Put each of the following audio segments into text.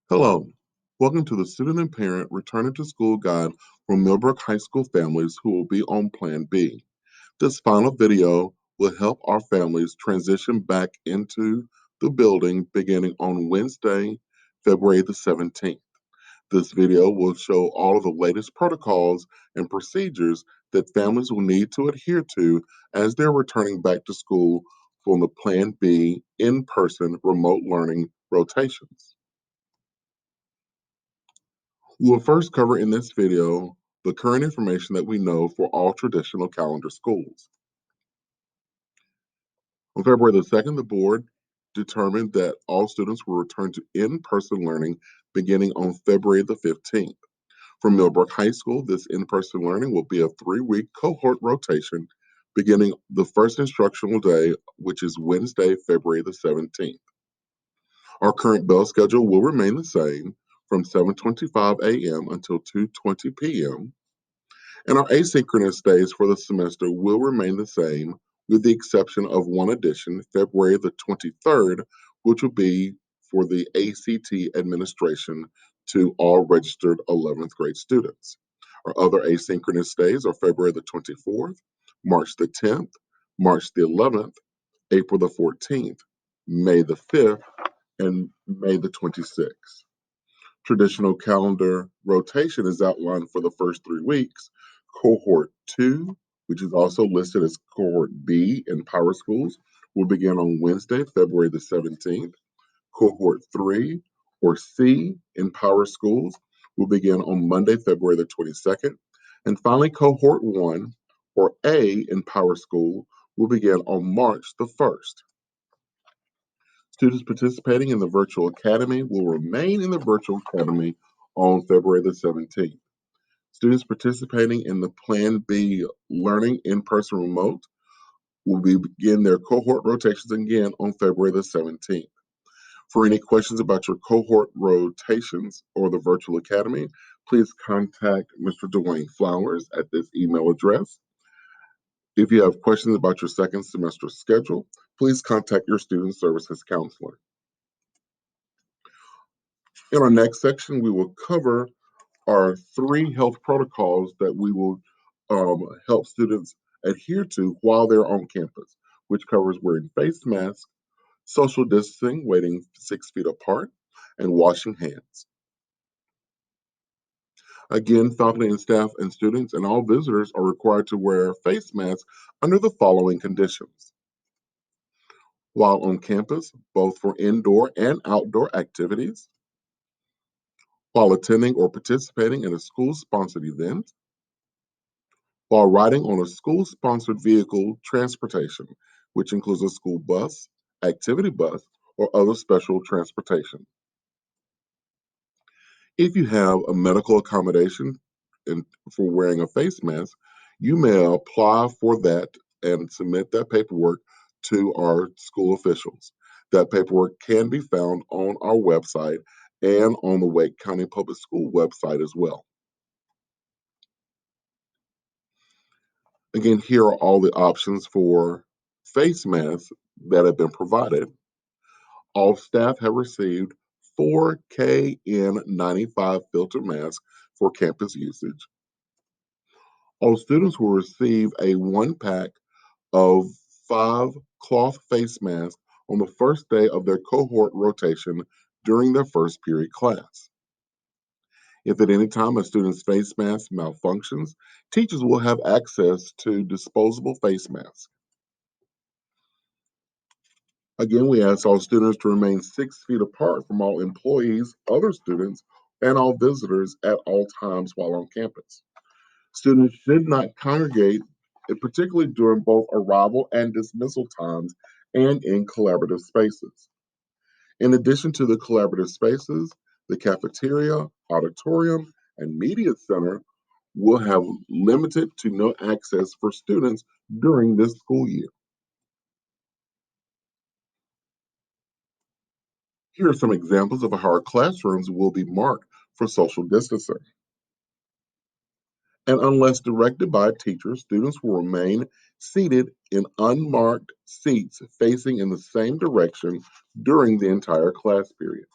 Hello, welcome to the Student and Parent Returning to School Guide for Millbrook High School families who will be on Plan B. This final video will help our families transition back into the building beginning on Wednesday, February the 17th. This video will show all of the latest protocols and procedures that families will need to adhere to as they're returning back to school from the Plan B in-person remote learning rotations. We will first cover in this video the current information that we know for all traditional calendar schools. On February the 2nd, the board determined that all students will return to in-person learning beginning on February the 15th. For Millbrook High School, this in-person learning will be a 3-week cohort rotation beginning the first instructional day, which is Wednesday, February the 17th. Our current bell schedule will remain the same from 7:25 a.m. until 2:20 p.m. And our asynchronous days for the semester will remain the same, with the exception of one addition, February the 23rd, which will be for the ACT administration to all registered 11th grade students. Our other asynchronous days are February the 24th, March the 10th, March the 11th, April the 14th, May the 5th, and May the 26th. Traditional calendar rotation is outlined for the first 3 weeks. Cohort 2, which is also listed as Cohort B in Power Schools, will begin on Wednesday, February the 17th. Cohort 3, or C in Power Schools, will begin on Monday, February the 22nd. And finally, Cohort 1, or A in Power School, will begin on March the 1st. Students participating in the Virtual Academy will remain in the Virtual Academy on February the 17th. Students participating in the Plan B Learning in-person remote will begin their cohort rotations again on February the 17th. For any questions about your cohort rotations or the Virtual Academy, please contact Mr. Dwayne Flowers at this email address. If you have questions about your second semester schedule, please contact your Student Services Counselor. In our next section, we will cover our 3 health protocols that we will help students adhere to while they're on campus, which covers wearing face masks, social distancing, waiting 6 feet apart, and washing hands. Again, faculty and staff and students and all visitors are required to wear face masks under the following conditions. While on campus, both for indoor and outdoor activities, while attending or participating in a school-sponsored event, while riding on a school-sponsored vehicle transportation, which includes a school bus, activity bus, or other special transportation. If you have a medical accommodation for wearing a face mask, you may apply for that and submit that paperwork to our school officials. That paperwork can be found on our website and on the Wake County Public School website as well. Again, here are all the options for face masks that have been provided. All staff have received 4 KN95 filter masks for campus usage. All students will receive a 1 pack of 5 cloth face masks on the first day of their cohort rotation during their first period class. If at any time a student's face mask malfunctions, teachers will have access to disposable face masks. Again, we ask all students to remain 6 feet apart from all employees, other students, and all visitors at all times while on campus. Students should not congregate, particularly during both arrival and dismissal times and in collaborative spaces. In addition to the collaborative spaces, the cafeteria, auditorium, and media center will have limited to no access for students during this school year. Here are some examples of how our classrooms will be marked for social distancing. And unless directed by a teacher, students will remain seated in unmarked seats facing in the same direction during the entire class period.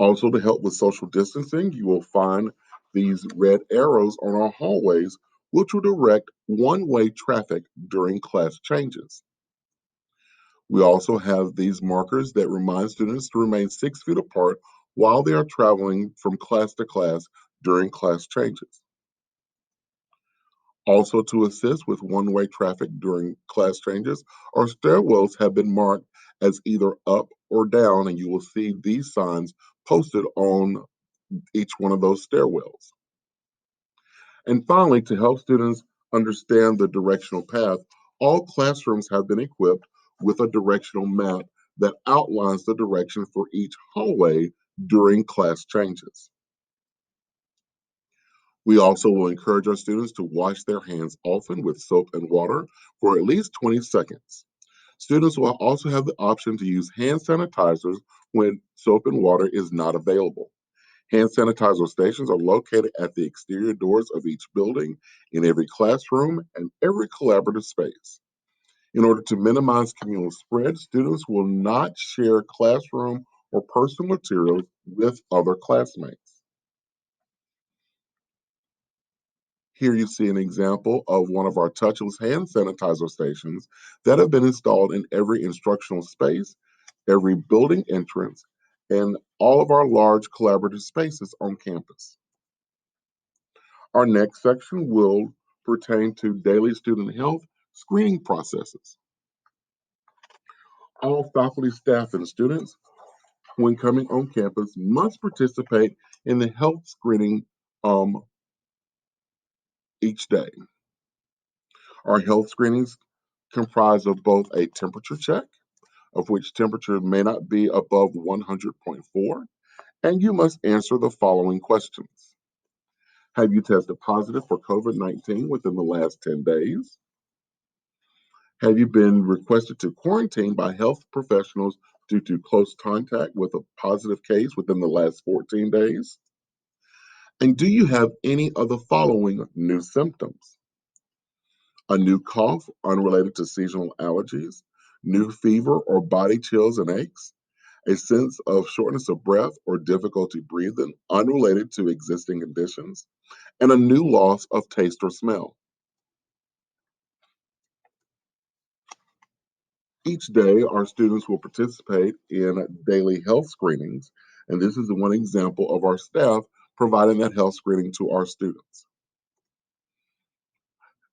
Also, to help with social distancing, you will find these red arrows on our hallways, which will direct one way traffic during class changes. We also have these markers that remind students to remain 6 feet apart while they are traveling from class to class during class changes. Also, to assist with one way traffic during class changes, our stairwells have been marked as either up or down, and you will see these signs posted on each one of those stairwells. And finally, to help students understand the directional path, all classrooms have been equipped with a directional map that outlines the direction for each hallway during class changes. We also will encourage our students to wash their hands often with soap and water for at least 20 seconds. Students will also have the option to use hand sanitizers when soap and water is not available. Hand sanitizer stations are located at the exterior doors of each building, in every classroom, and every collaborative space. In order to minimize communal spread, students will not share classroom or personal materials with other classmates. Here you see an example of one of our touchless hand sanitizer stations that have been installed in every instructional space, every building entrance, and all of our large collaborative spaces on campus. Our next section will pertain to daily student health screening processes. All faculty, staff, and students, when coming on campus, must participate in the health screening um, each day. Our health screenings comprise of both a temperature check, of which temperature may not be above 100.4, and you must answer the following questions. Have you tested positive for COVID 19 within the last 10 days? Have you been requested to quarantine by health professionals due to close contact with a positive case within the last 14 days? And do you have any of the following new symptoms? A new cough unrelated to seasonal allergies, new fever or body chills and aches, a sense of shortness of breath or difficulty breathing unrelated to existing conditions, and a new loss of taste or smell. Each day, our students will participate in daily health screenings, and this is one example of our staff providing that health screening to our students.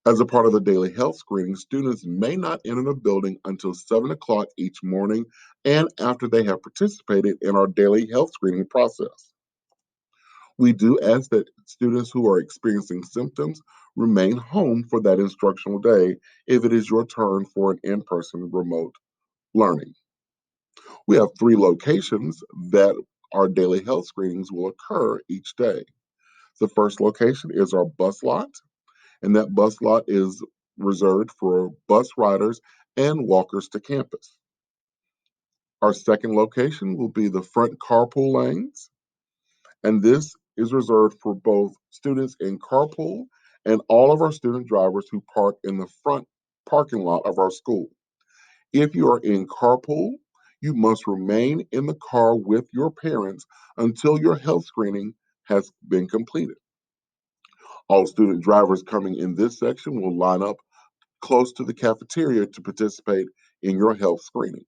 As a part of the daily health screening, students may not enter the building until 7 o'clock each morning and after they have participated in our daily health screening process. We do ask that students who are experiencing symptoms remain home for that instructional day if it is your turn for an in person remote learning. We have 3 locations that our daily health screenings will occur each day. The first location is our bus lot, and that bus lot is reserved for bus riders and walkers to campus. Our second location will be the front carpool lanes, and this is reserved for both students in carpool and all of our student drivers who park in the front parking lot of our school. If you are in carpool, you must remain in the car with your parents until your health screening has been completed. All student drivers coming in this section will line up close to the cafeteria to participate in your health screening.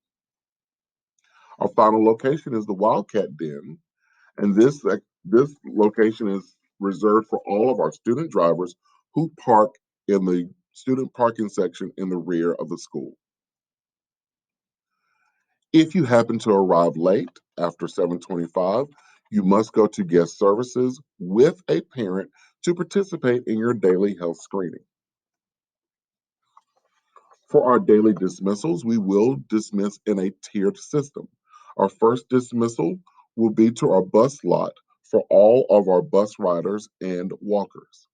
Our final location is the Wildcat Den, and this location is reserved for all of our student drivers who park in the student parking section in the rear of the school. If you happen to arrive late after 7:25, you must go to guest services with a parent to participate in your daily health screening. For our daily dismissals, we will dismiss in a tiered system. Our first dismissal will be to our bus lot for all of our bus riders and walkers.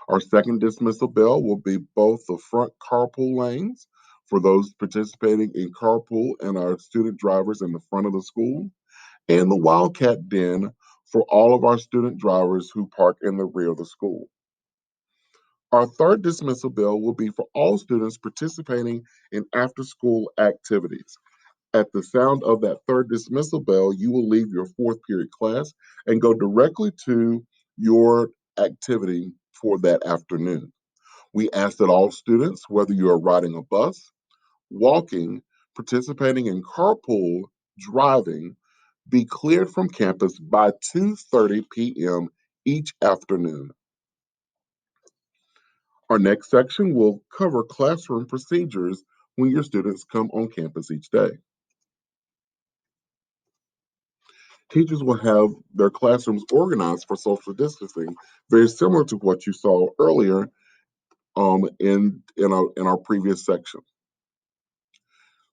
Our second dismissal bell will be both the front carpool lanes for those participating in carpool and our student drivers in the front of the school, and the Wildcat Den for all of our student drivers who park in the rear of the school. Our third dismissal bell will be for all students participating in after school activities. At the sound of that third dismissal bell, you will leave your fourth period class and go directly to your activity for that afternoon. We ask that all students, whether you are riding a bus, walking, participating in carpool, driving, be cleared from campus by 2:30 p.m. each afternoon. Our next section will cover classroom procedures when your students come on campus each day. Teachers will have their classrooms organized for social distancing, very similar to what you saw earlier in our previous section.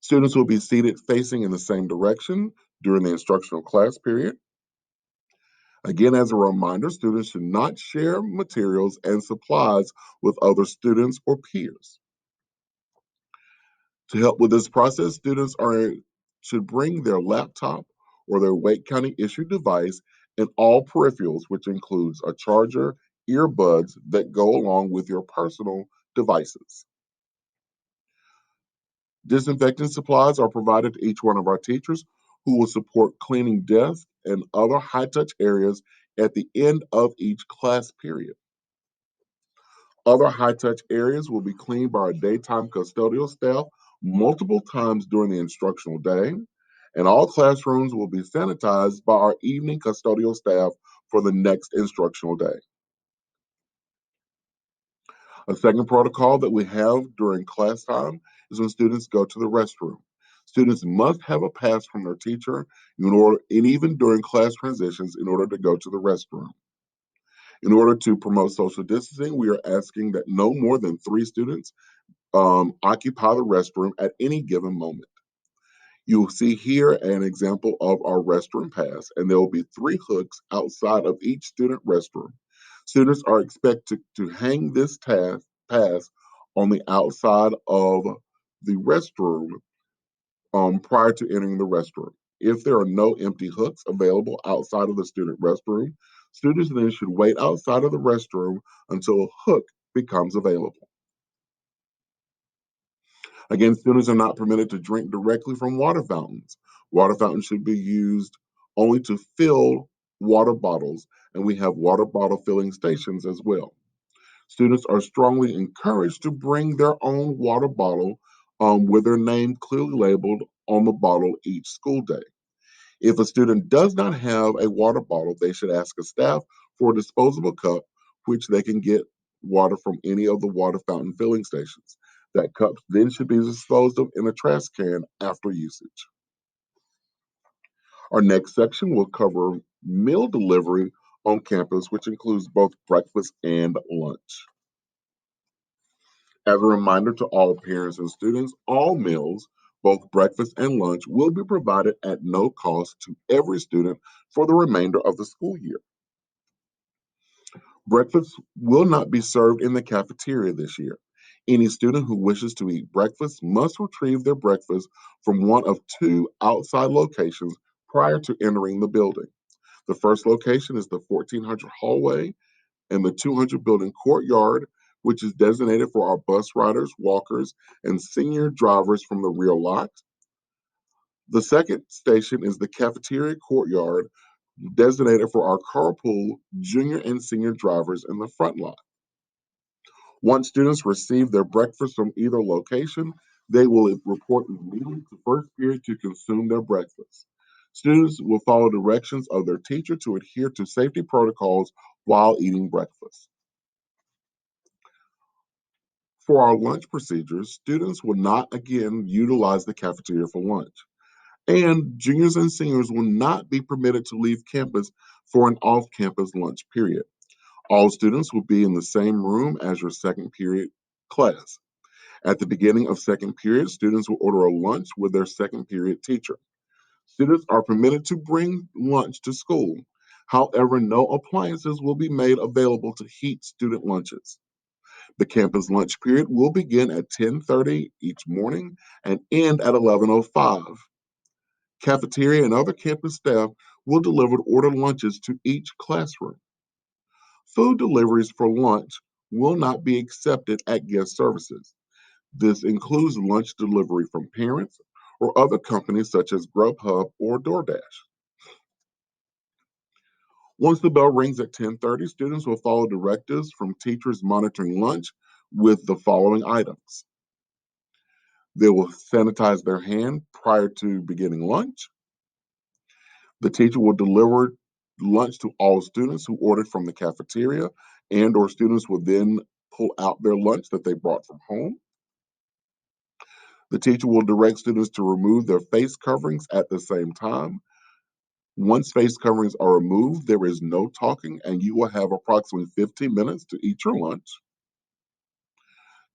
Students will be seated facing in the same direction during the instructional class period. Again, as a reminder, students should not share materials and supplies with other students or peers. To help with this process, should bring their laptop or their Wake County issued device and all peripherals, which includes a charger, earbuds that go along with your personal devices. Disinfecting supplies are provided to each one of our teachers who will support cleaning desks and other high touch areas at the end of each class period. Other high touch areas will be cleaned by our daytime custodial staff multiple times during the instructional day, and all classrooms will be sanitized by our evening custodial staff for the next instructional day. A second protocol that we have during class time is when students go to the restroom. Students must have a pass from their teacher and even during class transitions in order to go to the restroom. In order to promote social distancing, we are asking that no more than 3 students occupy the restroom at any given moment. You'll see here an example of our restroom pass, and there will be 3 hooks outside of each student restroom. Students are expected to hang this pass on the outside of the restroom prior to entering the restroom. If there are no empty hooks available outside of the student restroom, students then should wait outside of the restroom until a hook becomes available. Again, students are not permitted to drink directly from water fountains. Water fountains should be used only to fill water bottles, and we have water bottle filling stations as well. Students are strongly encouraged to bring their own water bottle with their name clearly labeled on the bottle each school day. If a student does not have a water bottle, they should ask a staff for a disposable cup, which they can get water from any of the water fountain filling stations. That cup then should be disposed of in a trash can after usage. Our next section will cover meal delivery on campus, which includes both breakfast and lunch. As a reminder to all parents and students, all meals, both breakfast and lunch, will be provided at no cost to every student for the remainder of the school year. Breakfast will not be served in the cafeteria this year. Any student who wishes to eat breakfast must retrieve their breakfast from one of 2 outside locations prior to entering the building. The first location is the 1400 hallway and the 200 building courtyard, which is designated for our bus riders, walkers, and senior drivers from the rear lot. The second station is the cafeteria courtyard, designated for our carpool, junior and senior drivers in the front lot. Once students receive their breakfast from either location, they will report immediately to first period to consume their breakfast. Students will follow directions of their teacher to adhere to safety protocols while eating breakfast. For our lunch procedures, students will not again utilize the cafeteria for lunch, and juniors and seniors will not be permitted to leave campus for an off campus lunch period. All students will be in the same room as your second period class. At the beginning of second period, students will order a lunch with their second period teacher. Students are permitted to bring lunch to school. However, no appliances will be made available to heat student lunches. The campus lunch period will begin at 10:30 each morning and end at 11:05. Cafeteria and other campus staff will deliver ordered lunches to each classroom. Food deliveries for lunch will not be accepted at guest services. This includes lunch delivery from parents, or other companies such as Grubhub or DoorDash. Once the bell rings at 10:30, students will follow directives from teachers monitoring lunch with the following items. They will sanitize their hand prior to beginning lunch. The teacher will deliver lunch to all students who ordered from the cafeteria, and or students will then pull out their lunch that they brought from home. The teacher will direct students to remove their face coverings at the same time. Once face coverings are removed, there is no talking, and you will have approximately 15 minutes to eat your lunch.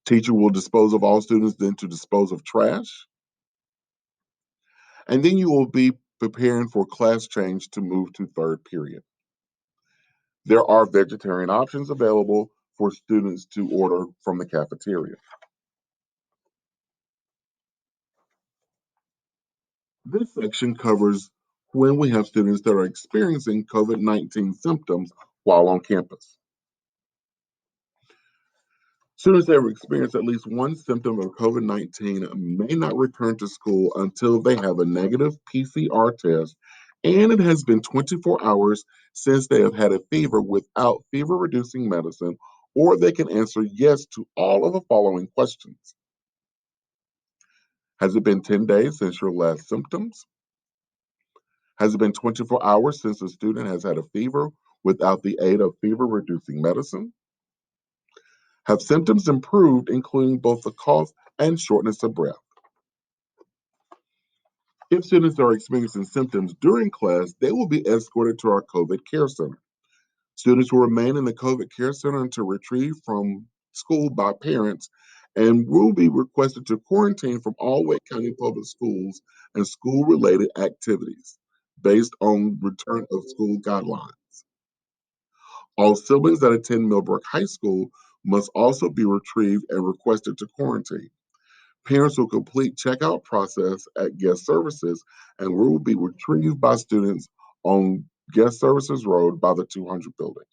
Teacher will dispose of all students, then to dispose of trash. And then you will be preparing for class change to move to third period. There are vegetarian options available for students to order from the cafeteria. This section covers when we have students that are experiencing COVID-19 symptoms while on campus. Students that have experienced at least one symptom of COVID-19 may not return to school until they have a negative PCR test and it has been 24 hours since they have had a fever without fever reducing medicine, or they can answer yes to all of the following questions. Has it been 10 days since your last symptoms? Has it been 24 hours since the student has had a fever without the aid of fever reducing medicine? Have symptoms improved, including both the cough and shortness of breath? If students are experiencing symptoms during class, they will be escorted to our COVID Care Center. Students will remain in the COVID Care Center until retrieved from school by parents and will be requested to quarantine from all Wake County Public Schools and school related activities based on return of school guidelines. All siblings that attend Millbrook High School must also be retrieved and requested to quarantine. Parents will complete checkout process at guest services and will be retrieved by students on Guest Services Road by the 200 building.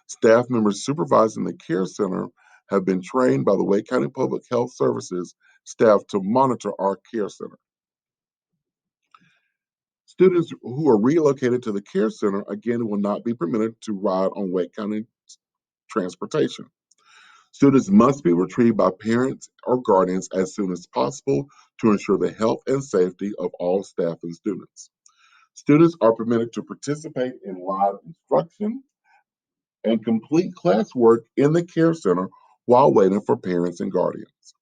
Staff members supervising the care center have been trained by the Wake County Public Health Services staff to monitor our care center. Students who are relocated to the care center again will not be permitted to ride on Wake County transportation. Students must be retrieved by parents or guardians as soon as possible to ensure the health and safety of all staff and students. Students are permitted to participate in live instruction and complete classwork in the care center while waiting for parents and guardians.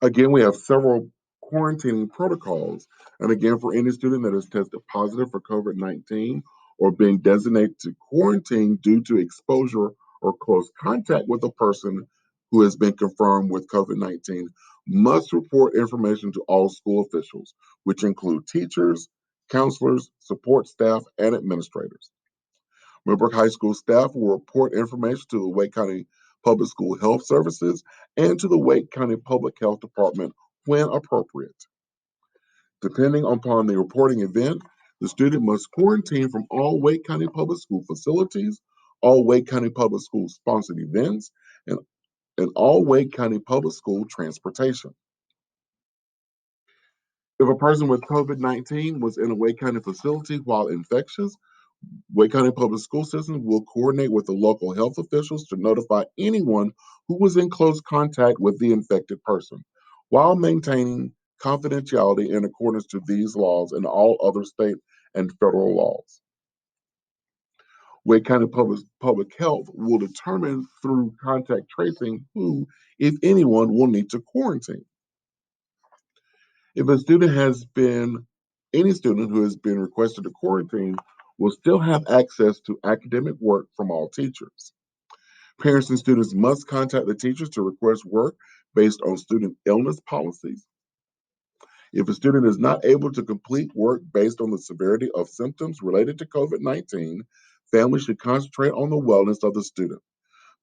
Again, we have several quarantining protocols. And again, for any student that has tested positive for COVID-19 or being designated to quarantine due to exposure or close contact with a person who has been confirmed with COVID-19 must report information to all school officials, which include teachers, counselors, support staff, and administrators. Millbrook High School staff will report information to the Wake County Public School Health Services and to the Wake County Public Health Department when appropriate. Depending upon the reporting event, the student must quarantine from all Wake County Public School facilities, all Wake County Public School sponsored events, and, and all Wake County Public School transportation. If a person with COVID-19 was in a Wake County facility while infectious, Wake County Public School System will coordinate with the local health officials to notify anyone who was in close contact with the infected person, while maintaining confidentiality in accordance to these laws and all other state and federal laws. Wake County Public Health will determine through contact tracing who, if anyone, will need to quarantine. If a student has been, any student who has been requested to quarantine will still have access to academic work from all teachers. Parents and students must contact the teachers to request work based on student illness policies. If a student is not able to complete work based on the severity of symptoms related to COVID-19, families should concentrate on the wellness of the student.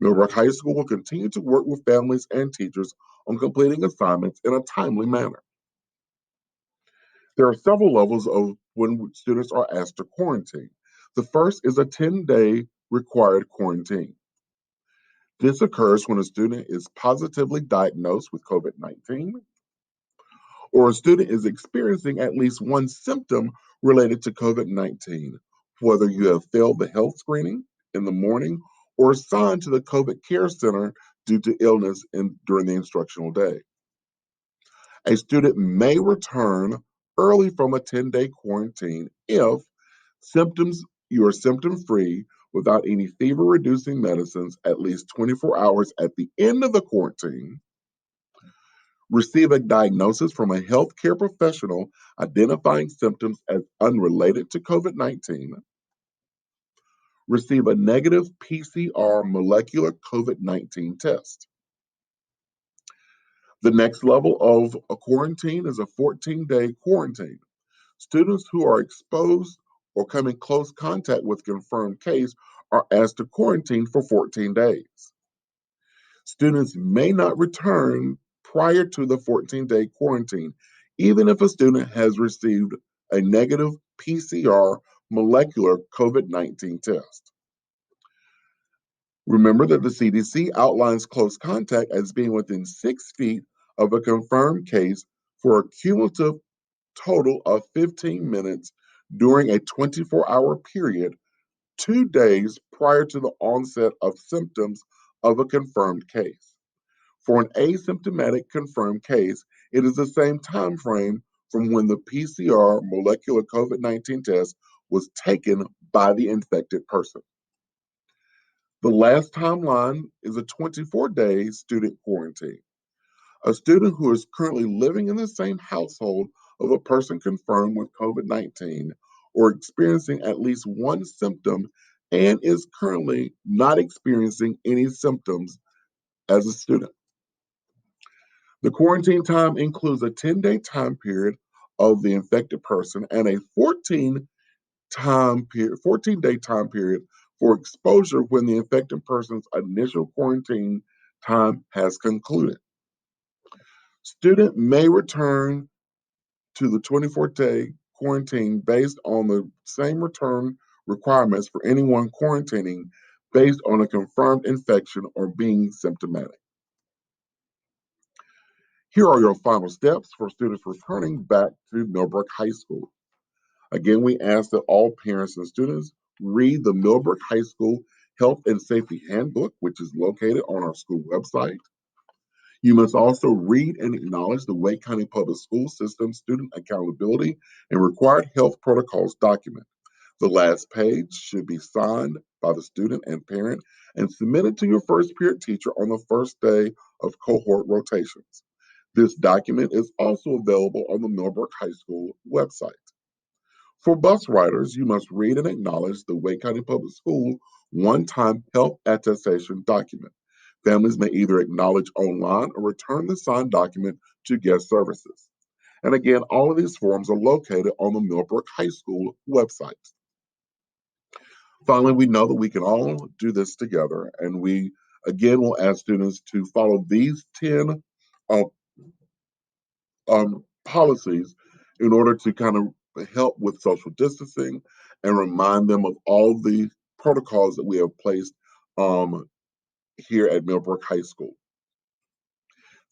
Millbrook High School will continue to work with families and teachers on completing assignments in a timely manner. There are several levels of when students are asked to quarantine. The first is a 10-day required quarantine. This occurs when a student is positively diagnosed with COVID-19 or a student is experiencing at least one symptom related to COVID-19, whether you have failed the health screening in the morning or assigned to the COVID care center due to illness during the instructional day. A student may return early from a 10-day quarantine if symptoms you are symptom free without any fever reducing medicines at least 24 hours at the end of the quarantine, receive a diagnosis from a healthcare professional identifying symptoms as unrelated to COVID-19, receive a negative PCR molecular COVID-19 test. The next level of a quarantine is a 14-day quarantine. Students who are exposed or come in close contact with confirmed case are asked to quarantine for 14 days. Students may not return prior to the 14-day quarantine, even if a student has received a negative PCR molecular COVID-19 test. Remember that the CDC outlines close contact as being within 6 feet of a confirmed case for a cumulative total of 15 minutes during a 24-hour period, 2 days prior to the onset of symptoms of a confirmed case. For an asymptomatic confirmed case, it is the same time frame from when the PCR molecular COVID-19 test was taken by the infected person. The last timeline is a 24-day student quarantine. A student who is currently living in the same household of a person confirmed with COVID-19 or experiencing at least one symptom and is currently not experiencing any symptoms as a student. The quarantine time includes a 10-day time period of the infected person and a 14-day time period for exposure when the infected person's initial quarantine time has concluded. Student may return to the 24-day quarantine based on the same return requirements for anyone quarantining based on a confirmed infection or being symptomatic. Here are your final steps for students returning back to Millbrook High School. Again, we ask that all parents and students read the Millbrook High School Health and Safety Handbook, which is located on our school website. You must also read and acknowledge the Wake County Public School System Student Accountability and Required Health Protocols document. The last page should be signed by the student and parent and submitted to your first period teacher on the first day of cohort rotations. This document is also available on the Millbrook High School website. For bus riders, you must read and acknowledge the Wake County Public School one-time health attestation document. Families may either acknowledge online or return the signed document to guest services. And again, all of these forms are located on the Millbrook High School website. Finally, we know that we can all do this together, and we again will ask students to follow these 10 uh, policies in order to kind of help with social distancing and remind them of all the protocols that we have placed here at Millbrook High School.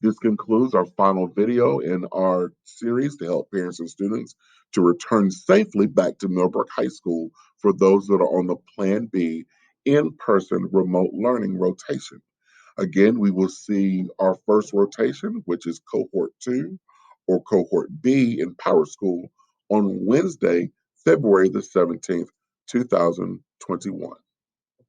This concludes our final video in our series to help parents and students to return safely back to Millbrook High School for those that are on the Plan B in-person remote learning rotation. Again, we will see our first rotation, which is cohort 2 or cohort B in Power School on Wednesday, February the 17th, 2021.